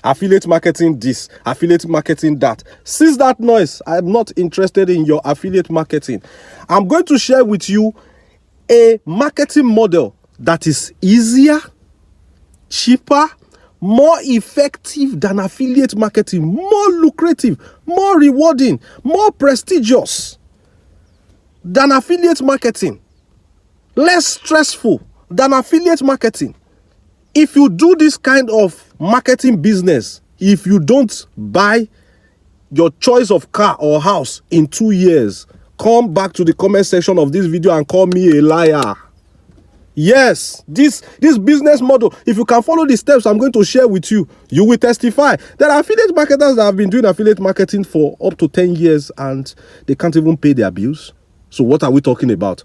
Affiliate marketing this, affiliate marketing that. Cease that noise. I'm not interested in your affiliate marketing. I'm going to share with you a marketing model that is easier, cheaper, more effective than affiliate marketing, more lucrative, more rewarding, more prestigious than affiliate marketing, less stressful than affiliate marketing. If you do this kind of marketing business, if you don't buy your choice of car or house in 2 years, come back to the comment section of this video and call me a liar. Yes, this business model, if you can follow the steps I'm going to share with you, you will testify. There are affiliate marketers that have been doing affiliate marketing for up to 10 years and they can't even pay their bills. So what are we talking about?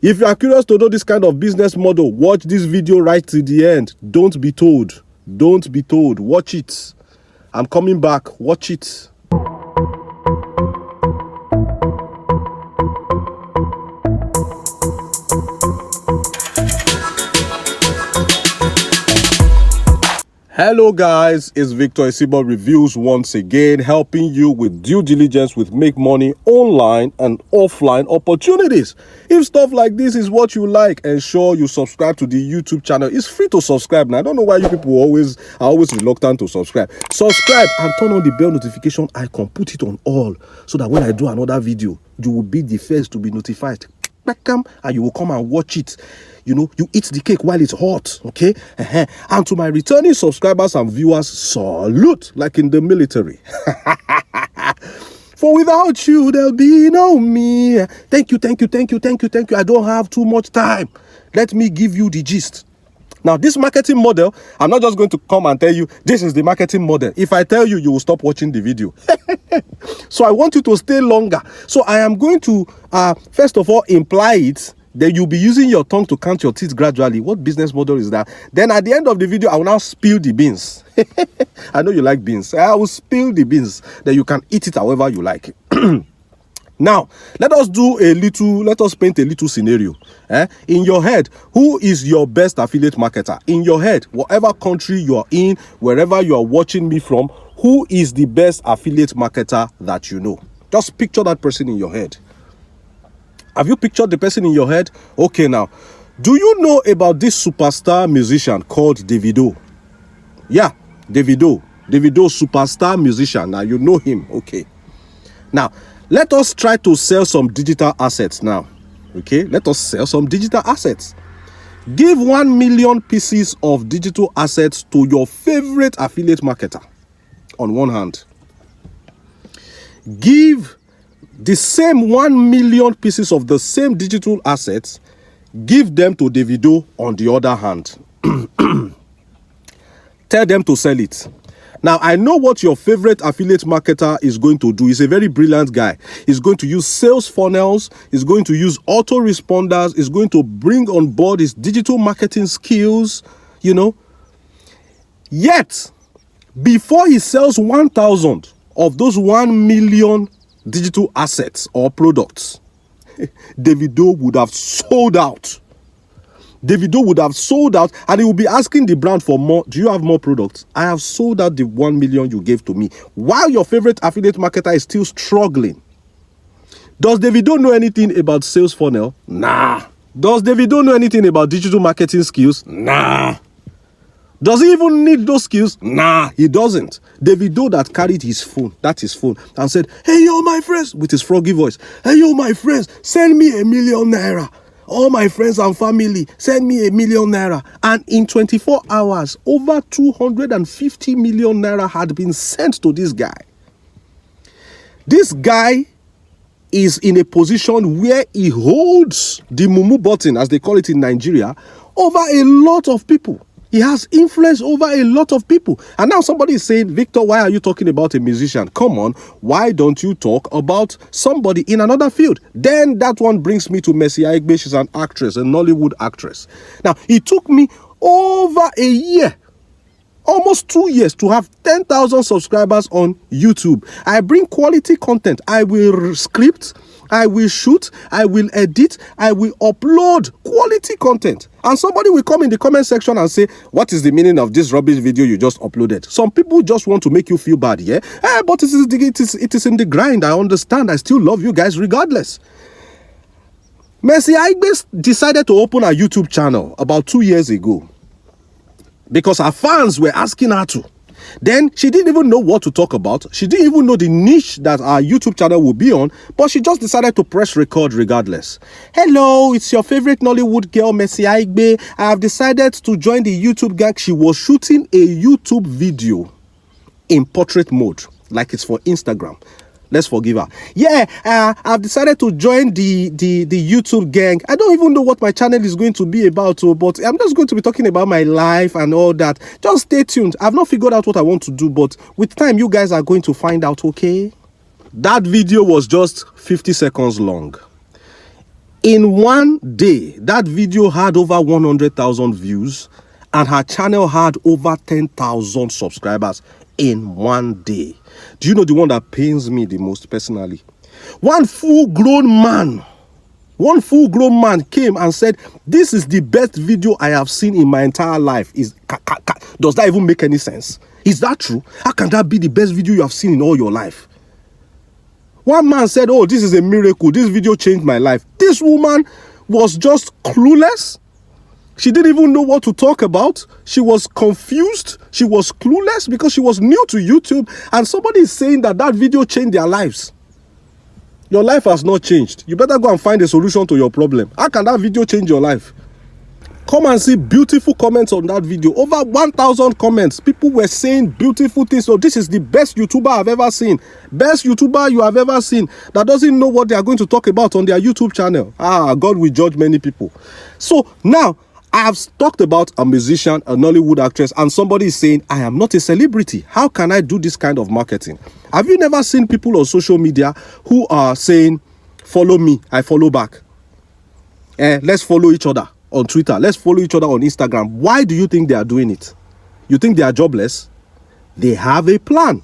If you are curious to know this kind of business model, watch this video right to the end. Don't be told. Don't be told. Watch it. I'm coming back. Watch it. Hello guys, it's Victor Isibo Reviews once again, helping you with due diligence with make money online and offline opportunities. If stuff like this is what you like, ensure you subscribe to the YouTube channel. It's free to subscribe now. I don't know why you people are always reluctant to subscribe. Subscribe and turn on the bell notification icon. Put it on all so that when I do another video, you will be the first to be notified. And you will come and watch it. You know, you eat the cake while it's hot, okay? And to my returning subscribers and viewers, salute, like in the military. For without you, there'll be no me. Thank you. I don't have too much time. Let me give you the gist. Now, this marketing model, I'm not just going to come and tell you, this is the marketing model. If I tell you, you will stop watching the video. So I want you to stay longer. So I am going to, first of all, imply it. Then you'll be using your tongue to count your teeth gradually. What business model is that? Then at the end of the video, I will now spill the beans. I know you like beans. I will spill the beans. Then you can eat it however you like. Now, let us paint a little scenario. In your head, who is your best affiliate marketer? In your head, whatever country you are in, wherever you are watching me from, who is the best affiliate marketer that you know? Just picture that person in your head. Have you pictured the person in your head? Okay, now, do you know about this superstar musician called Davido? Yeah, Davido. Davido, superstar musician. Now, you know him. Okay. Now, let us try to sell some digital assets now. Okay, let us sell some digital assets. Give 1 million pieces of digital assets to your favorite affiliate marketer on one hand. Give the same 1 million pieces of the same digital assets, give them to Davido on the other hand. Tell them to sell it. Now, I know what your favorite affiliate marketer is going to do. He's a very brilliant guy. He's going to use sales funnels. He's going to use autoresponders. He's going to bring on board his digital marketing skills, you know. Yet, before he sells 1,000 of those 1 million digital assets or products, Davido would have sold out. Davido would have sold out and he will be asking the brand for more. Do you have more products? I have sold out the 1 million you gave to me. While your favorite affiliate marketer is still struggling. Does Davido know anything about sales funnel? Nah. Does Davido know anything about digital marketing skills? Nah. Does he even need those skills? Nah, he doesn't. Davido that carried his phone, that's his phone, and said, hey, yo, my friends, with his froggy voice, hey, yo, my friends, send me ₦1 million. All my friends and family, send me ₦1 million. And in 24 hours, over 250 million naira had been sent to this guy. This guy is in a position where he holds the mumu button, as they call it in Nigeria, over a lot of people. He has influence over a lot of people. And now somebody is saying, Victor, why are you talking about a musician? Come on, why don't you talk about somebody in another field? Then that one brings me to Mercy Aigbe. She's an actress, a Nollywood actress. Now, it took me over a year almost 2 years to have 10,000 subscribers on YouTube. I bring quality content. I will script, I will shoot, I will edit, I will upload quality content. And somebody will come in the comment section and say, what is the meaning of this rubbish video you just uploaded? Some people just want to make you feel bad, yeah? But it is in the grind. I understand. I still love you guys regardless. Mercy Aigbe decided to open a YouTube channel about 2 years ago because her fans were asking her to. Then she didn't even know what to talk about. She didn't even know the niche that our YouTube channel would be on, but she just decided to press record regardless. Hello, it's your favorite Nollywood girl, Mercy Aigbe. I have decided to join the YouTube gang. She was shooting a YouTube video in portrait mode, like it's for Instagram. Let's forgive her. Yeah, I've decided to join the YouTube gang. I don't even know what my channel is going to be about, but I'm just going to be talking about my life and all that. Just stay tuned. I've not figured out what I want to do, but with time, you guys are going to find out, okay? That video was just 50 seconds long. In one day, that video had over 100,000 views, and her channel had over 10,000 subscribers in one day. Do you know the one that pains me the most personally? One full-grown man came and said, this is the best video I have seen in my entire life. Does that even make any sense? Is that true? How can that be the best video you have seen in all your life? One man said, oh, this is a miracle. This video changed my life. This woman was just clueless. She didn't even know what to talk about. She was confused. She was clueless because she was new to YouTube. And somebody is saying that that video changed their lives. Your life has not changed. You better go and find a solution to your problem. How can that video change your life? Come and see beautiful comments on that video. Over 1,000 comments. People were saying beautiful things. So this is the best YouTuber I've ever seen. Best YouTuber you have ever seen that doesn't know what they are going to talk about on their YouTube channel. God will judge many people. So now, I have talked about a musician, a Nollywood actress, and somebody is saying, I am not a celebrity. How can I do this kind of marketing? Have you never seen people on social media who are saying, follow me, I follow back? Let's follow each other on Twitter. Let's follow each other on Instagram. Why do you think they are doing it? You think they are jobless? They have a plan.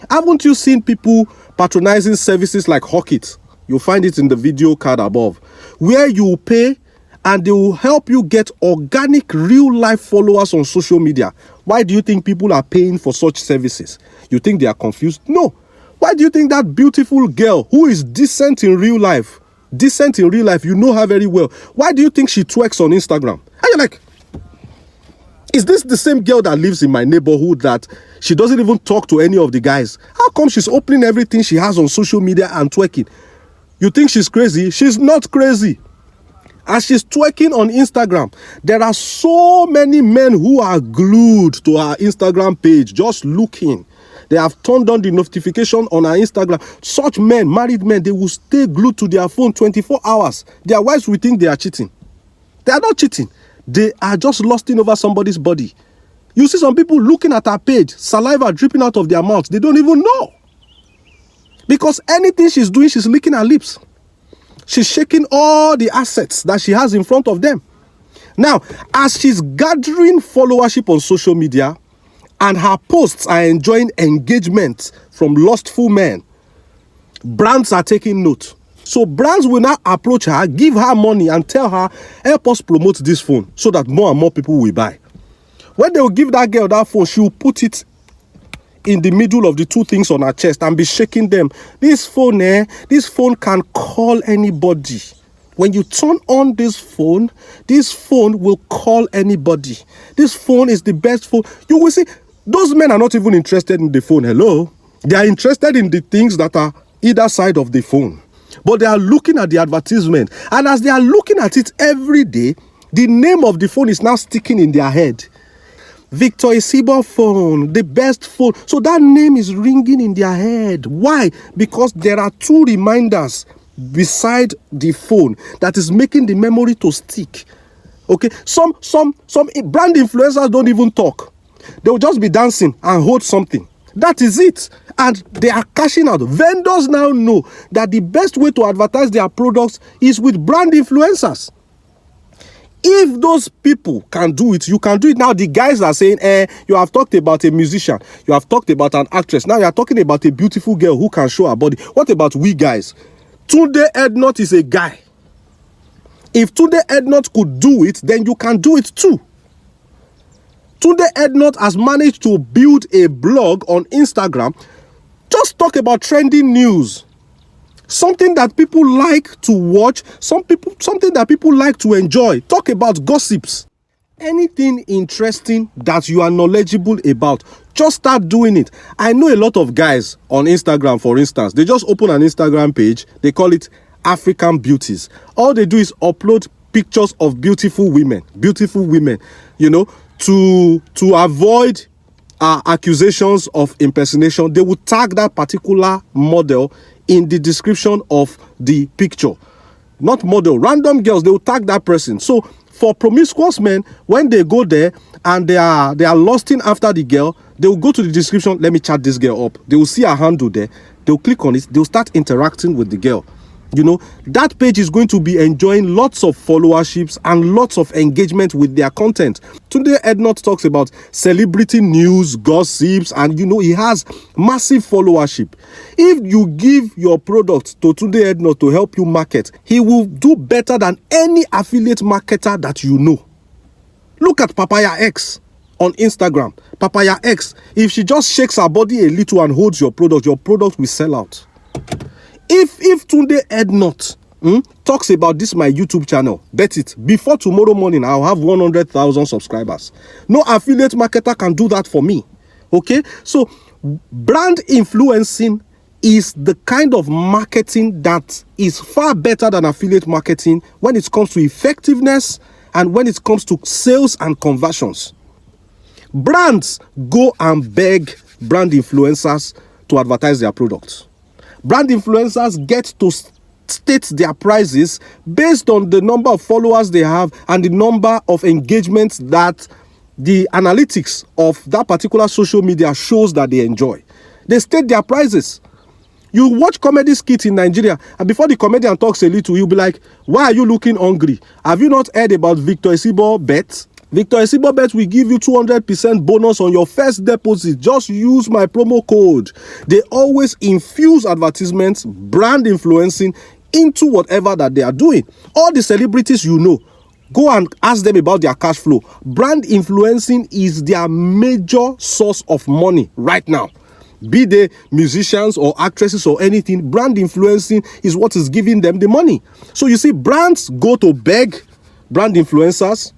Haven't you seen people patronizing services like Hawkit? You'll find it in the video card above, where you pay and they will help you get organic, real-life followers on social media. Why do you think people are paying for such services? You think they are confused? No. Why do you think that beautiful girl who is decent in real life, you know her very well, why do you think she twerks on Instagram? And you're like, is this the same girl that lives in my neighborhood that she doesn't even talk to any of the guys? How come she's opening everything she has on social media and twerking? You think she's crazy? She's not crazy. As she's twerking on Instagram, there are so many men who are glued to her Instagram page, just looking. They have turned on the notification on her Instagram. Such men, married men, they will stay glued to their phone 24 hours. Their wives will think they are cheating. They are not cheating. They are just lusting over somebody's body. You see some people looking at her page, saliva dripping out of their mouths. They don't even know. Because anything she's doing, she's licking her lips. She's shaking all the assets that she has in front of them. Now, as she's gathering followership on social media and her posts are enjoying engagement from lustful men, brands are taking note. So brands will now approach her, give her money and tell her, help us promote this phone so that more and more people will buy. When they will give that girl that phone, she will put it in the middle of the two things on her chest and be shaking them. This phone can call anybody. When you turn on this phone will call anybody. This phone is the best phone. You will see, those men are not even interested in the phone. Hello? They are interested in the things that are either side of the phone. But they are looking at the advertisement. And as they are looking at it every day, the name of the phone is now sticking in their head. Victor Isibo phone, the best phone. So that name is ringing in their head. Why? Because there are two reminders beside the phone that is making the memory to stick. Okay, some brand influencers don't even talk. They will just be dancing and hold something. That is it. And they are cashing out. Vendors now know that the best way to advertise their products is with brand influencers. If those people can do it, you can do it. Now, the guys are saying, you have talked about a musician, you have talked about an actress. Now you are talking about a beautiful girl who can show her body. What about we guys? Tunde Ednut is a guy. If Tunde Ednut could do it, then you can do it too. Tunde Ednut has managed to build a blog on Instagram. Just talk about trending news. Something that people like to watch, something that people like to enjoy. Talk about gossips. Anything interesting that you are knowledgeable about, just start doing it. I know a lot of guys on Instagram, for instance, they just open an Instagram page, they call it African Beauties. All they do is upload pictures of beautiful women, you know, to avoid accusations of impersonation. They will tag that particular model in the description of the picture. Not model, random girls, they will tag that person. So for promiscuous men, when they go there and they are lusting after the girl, they will go to the description, let me chat this girl up. They will see a handle there, they will click on it, they will start interacting with the girl. You know, that page is going to be enjoying lots of followerships and lots of engagement with their content. Tunde Ednut talks about celebrity news, gossips, and you know, he has massive followership. If you give your product to Tunde Ednut to help you market, he will do better than any affiliate marketer that you know. Look at Papaya X on Instagram. Papaya X, if she just shakes her body a little and holds your product will sell out. If Tunde Ednut talks about this my YouTube channel, bet it, before tomorrow morning, I'll have 100,000 subscribers. No affiliate marketer can do that for me. Okay? So, brand influencing is the kind of marketing that is far better than affiliate marketing when it comes to effectiveness and when it comes to sales and conversions. Brands go and beg brand influencers to advertise their products. Brand influencers get to state their prices based on the number of followers they have and the number of engagements that the analytics of that particular social media shows that they enjoy. They state their prices. You watch comedy skits in Nigeria, and before the comedian talks a little, you'll be like, why are you looking hungry? Have you not heard about Victor Esibo Bet? Victor Esibo Bet will give you 200% bonus on your first deposit. Just use my promo code. They always infuse advertisements, brand influencing into whatever that they are doing. All the celebrities you know, go and ask them about their cash flow. Brand influencing is their major source of money right now. Be they musicians or actresses or anything, brand influencing is what is giving them the money. So you see, brands go to beg brand influencers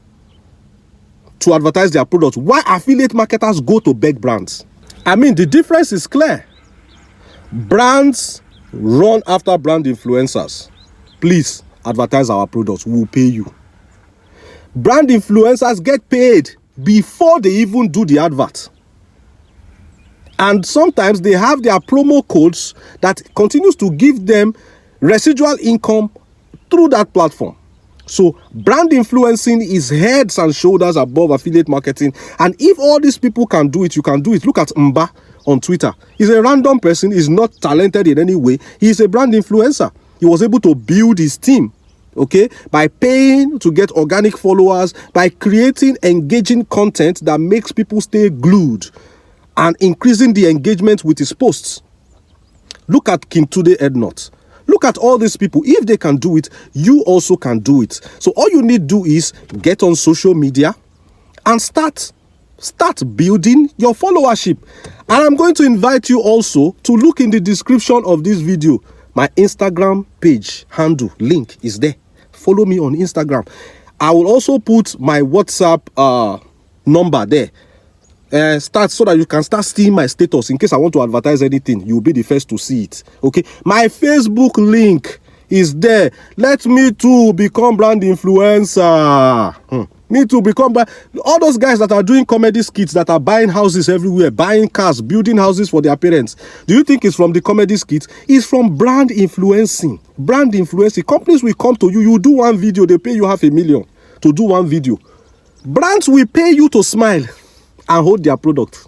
to advertise their products. Why affiliate marketers go to beg brands? I mean, the difference is clear. Brands run after brand influencers. Please advertise our products, we'll pay you. Brand influencers get paid before they even do the advert. And sometimes they have their promo codes that continues to give them residual income through that platform. So brand influencing is heads and shoulders above affiliate marketing. And if all these people can do it, you can do it. Look at Mba on Twitter. He's a random person. He's not talented in any way. He's a brand influencer. He was able to build his team, okay, by paying to get organic followers, by creating engaging content that makes people stay glued and increasing the engagement with his posts. Look at Tunde Ednut. Look at all these people. If they can do it, you also can do it. So all you need to do is get on social media and start building your followership. And I'm going to invite you also to look in the description of this video. My Instagram page handle link is there. Follow me on Instagram. I will also put my WhatsApp number there. Start so that you can start seeing my status in case I want to advertise anything. You'll be the first to see it. Okay, my Facebook link is there. Let me too become brand influencer. Me too become all those guys that are doing comedy skits, that are buying houses everywhere, buying cars, building houses for their parents. Do you think it's from the comedy skits? It's from brand influencing. Brand influencing. Companies will come to you. You do one video, they pay you $500,000 to do one video. Brands will pay you to smile and hold their product.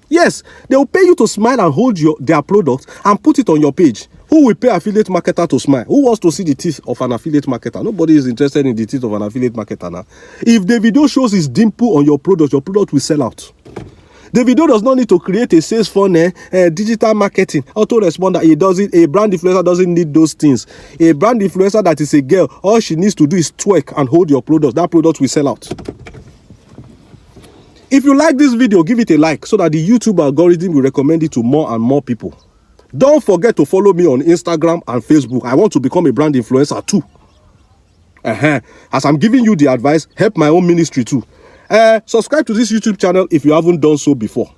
Yes, they will pay you to smile and hold their product and put it on your page. Who will pay affiliate marketer to smile? Who wants to see the teeth of an affiliate marketer? Nobody is interested in the teeth of an affiliate marketer now. If Davido shows his dimple on your product will sell out. Davido does not need to create a sales funnel, digital marketing, autoresponder. He doesn't. A brand influencer doesn't need those things. A brand influencer that is a girl, all she needs to do is twerk and hold your product. That product will sell out. If you like this video, give it a like so that the YouTube algorithm will recommend it to more and more people. Don't forget to follow me on Instagram and Facebook. I want to become a brand influencer too. As I'm giving you the advice, help my own ministry too. Subscribe to this YouTube channel if you haven't done so before.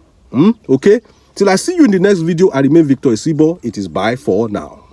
Okay? Till I see you in the next video, I remain Victor Isibo. It is bye for now.